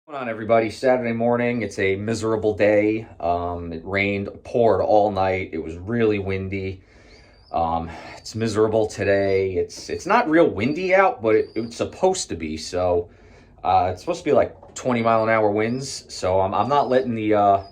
What's going on, everybody? Saturday morning. It's a miserable day. It rained, poured all night. It was really windy. It's miserable today. It's not real windy out, but it's supposed to be. So it's supposed to be like 20-mile-an-hour winds. So I'm not letting the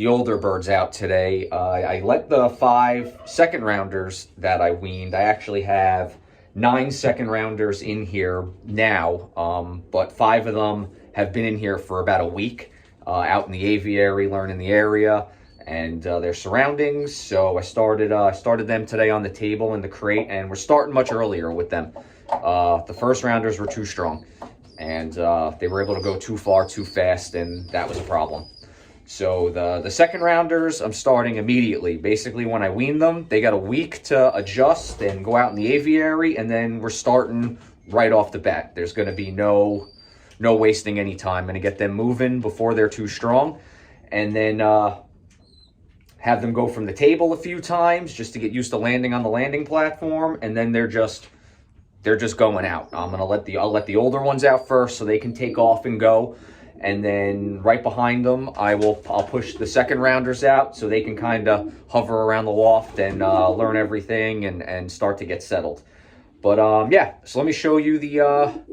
older birds out today. I let the 5 second rounders that I weaned. I actually have 9 second rounders in here now, but 5 of them have been in here for about a week, out in the aviary, learning the area and their surroundings. So I started them today on the table in the crate, and we're starting much earlier with them. The first rounders were too strong, and they were able to go too far too fast, and that was a problem. So the second rounders, I'm starting immediately. Basically, when I wean them, they got a week to adjust and go out in the aviary, and then we're starting right off the bat. There's going to be no wasting any time. I'm going to get them moving before they're too strong, and then have them go from the table a few times just to get used to landing on the landing platform, and then they're just going out. I'll let the older ones out first so they can take off and go. And then right behind them, I'll push the second rounders out so they can kind of hover around the loft and learn everything and start to get settled. But yeah, so let me show you the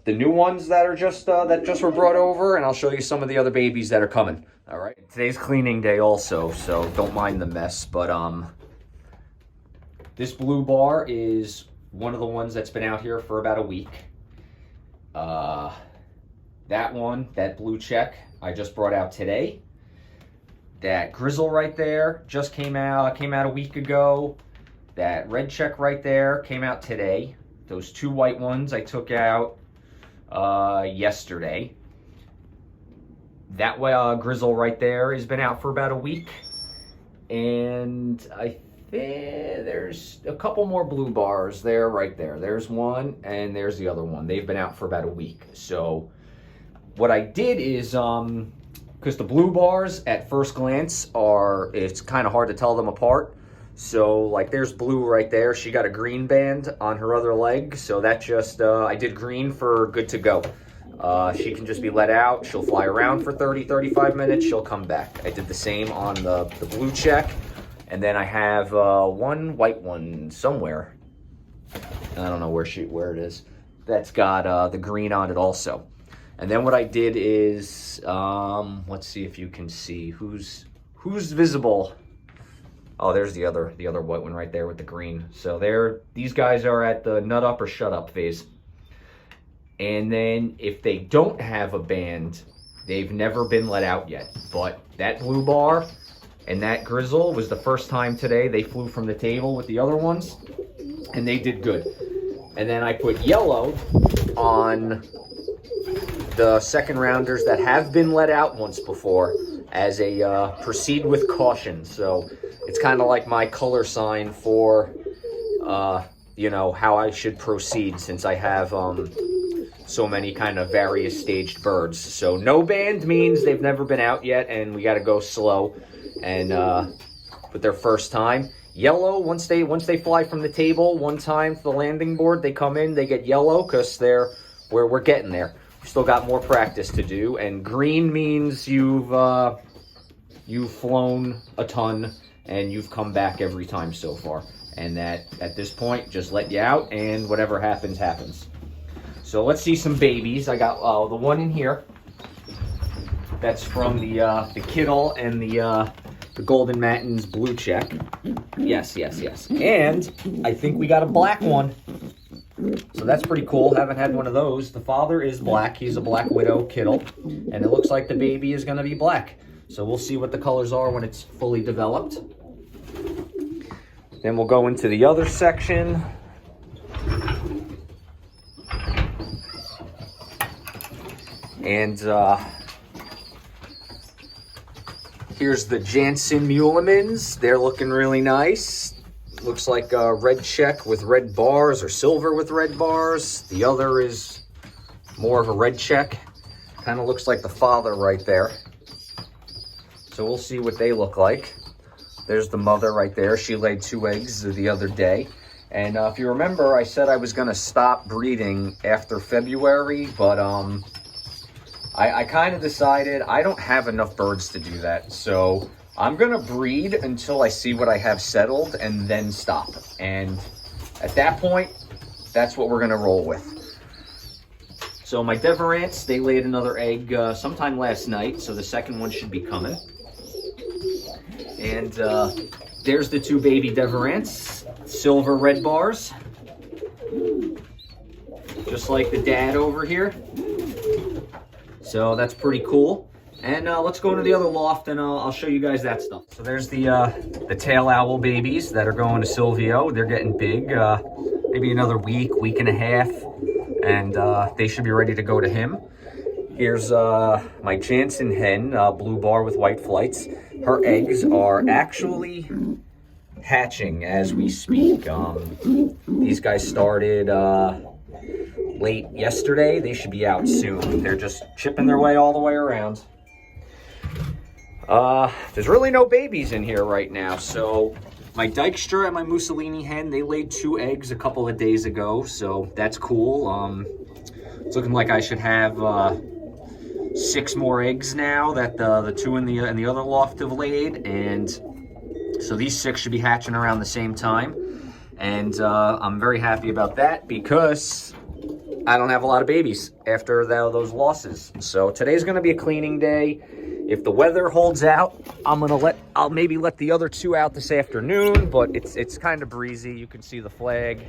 new ones that are just were brought over, and I'll show you some of the other babies that are coming. All right, today's cleaning day also, so don't mind the mess. But this blue bar is one of the ones that's been out here for about a week. That one, that blue check, I just brought out today. That grizzle right there just came out a week ago. That red check right there came out today. Those 2 white ones I took out yesterday. That grizzle right there has been out for about a week. And I think there's a couple more blue bars there, right there. There's one, and there's the other one. They've been out for about a week. So what I did is, because the blue bars at first glance it's kind of hard to tell them apart. So like there's blue right there. She got a green band on her other leg. So that just, I did green for good to go. She can just be let out. She'll fly around for 30-35 minutes. She'll come back. I did the same on the blue check. And then I have one white one somewhere. I don't know where it is. That's got the green on it also. And then what I did is, let's see if you can see who's visible. Oh, there's the other white one right there with the green. So these guys are at the nut up or shut up phase. And then if they don't have a band, they've never been let out yet. But that blue bar and that grizzle was the first time today they flew from the table with the other ones, and they did good. And then I put yellow on the second rounders that have been let out once before as a proceed with caution. So it's kind of like my color sign for how I should proceed, since I have so many kind of various staged birds. So no band means they've never been out yet, and we got to go slow and with their first time. Yellow, once they fly from the table one time to the landing board, they come in, they get yellow because we're getting there. We've still got more practice to do. And green means you've flown a ton and you've come back every time so far. And that at this point, just let you out, and whatever happens, happens. So let's see some babies. I got the one in here. That's from the Kittle and the Golden Matins blue check. Yes. And I think we got a black one. So that's pretty cool. Haven't had one of those. The father is black. He's a black widow Kittle. And it looks like the baby is going to be black. So we'll see what the colors are when it's fully developed. Then we'll go into the other section. And here's the Jansen Mulemans. They're looking really nice. Looks like a red check with red bars, or silver with red bars. The other is more of a red check. Kind of looks like the father right there. So we'll see what they look like. There's the mother right there. She laid 2 eggs the other day. And if you remember, I said I was going to stop breeding after February, but I kind of decided I don't have enough birds to do that. So I'm going to breed until I see what I have settled and then stop. And at that point, that's what we're going to roll with. So my Deverants, they laid another egg sometime last night. So the second one should be coming. And there's the two baby Deverants, silver red bars. Just like the dad over here. So that's pretty cool. And let's go into the other loft and I'll show you guys that stuff. So there's the tail owl babies that are going to Silvio. They're getting big, maybe another week and a half. And they should be ready to go to him. Here's my Jansen hen, blue bar with white flights. Her eggs are actually hatching as we speak. These guys started late yesterday. They should be out soon. They're just chipping their way all the way around. There's really no babies in here right now. So my Dykstra and my Mussolini hen, they laid 2 eggs a couple of days ago. So that's cool. It's looking like I should have 6 more eggs now that the 2 in the other loft have laid. And so these 6 should be hatching around the same time. And I'm very happy about that because I don't have a lot of babies after those losses. So today's going to be a cleaning day. If the weather holds out, I'll maybe let the other 2 out this afternoon, but it's kind of breezy. You can see the flag.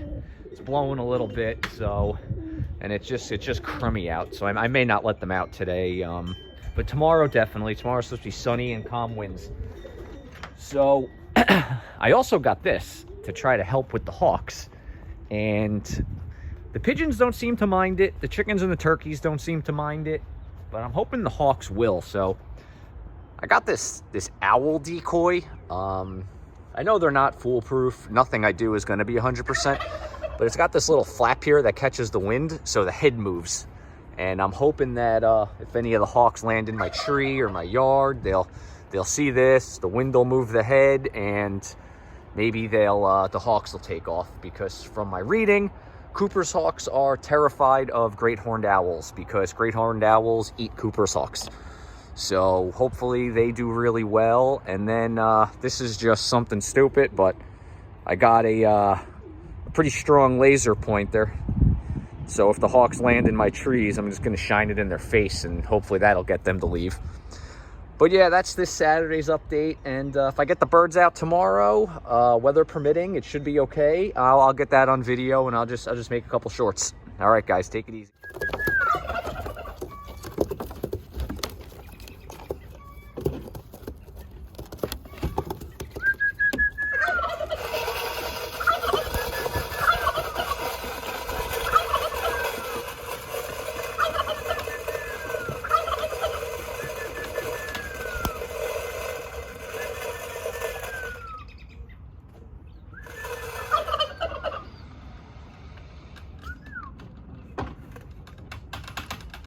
It's blowing a little bit, so, and it's just crummy out. So I may not let them out today, but tomorrow definitely. Tomorrow's supposed to be sunny and calm winds. So I also got this to try to help with the hawks, and the pigeons don't seem to mind it. The chickens and the turkeys don't seem to mind it, but I'm hoping the hawks will. So I got this owl decoy. I know they're not foolproof. Nothing I do is going to be 100%, but it's got this little flap here that catches the wind, so the head moves. And I'm hoping that if any of the hawks land in my tree or my yard, they'll see this. The wind will move the head, and maybe the hawks will take off. Because from my reading, Cooper's hawks are terrified of great horned owls because great horned owls eat Cooper's hawks. So hopefully they do really well. And then this is just something stupid, but I got a pretty strong laser pointer. So if the hawks land in my trees, I'm just going to shine it in their face, and hopefully that'll get them to leave. But yeah, that's this Saturday's update. And if I get the birds out tomorrow, weather permitting, it should be okay. I'll get that on video, and I'll just make a couple shorts. All right, guys, take it easy.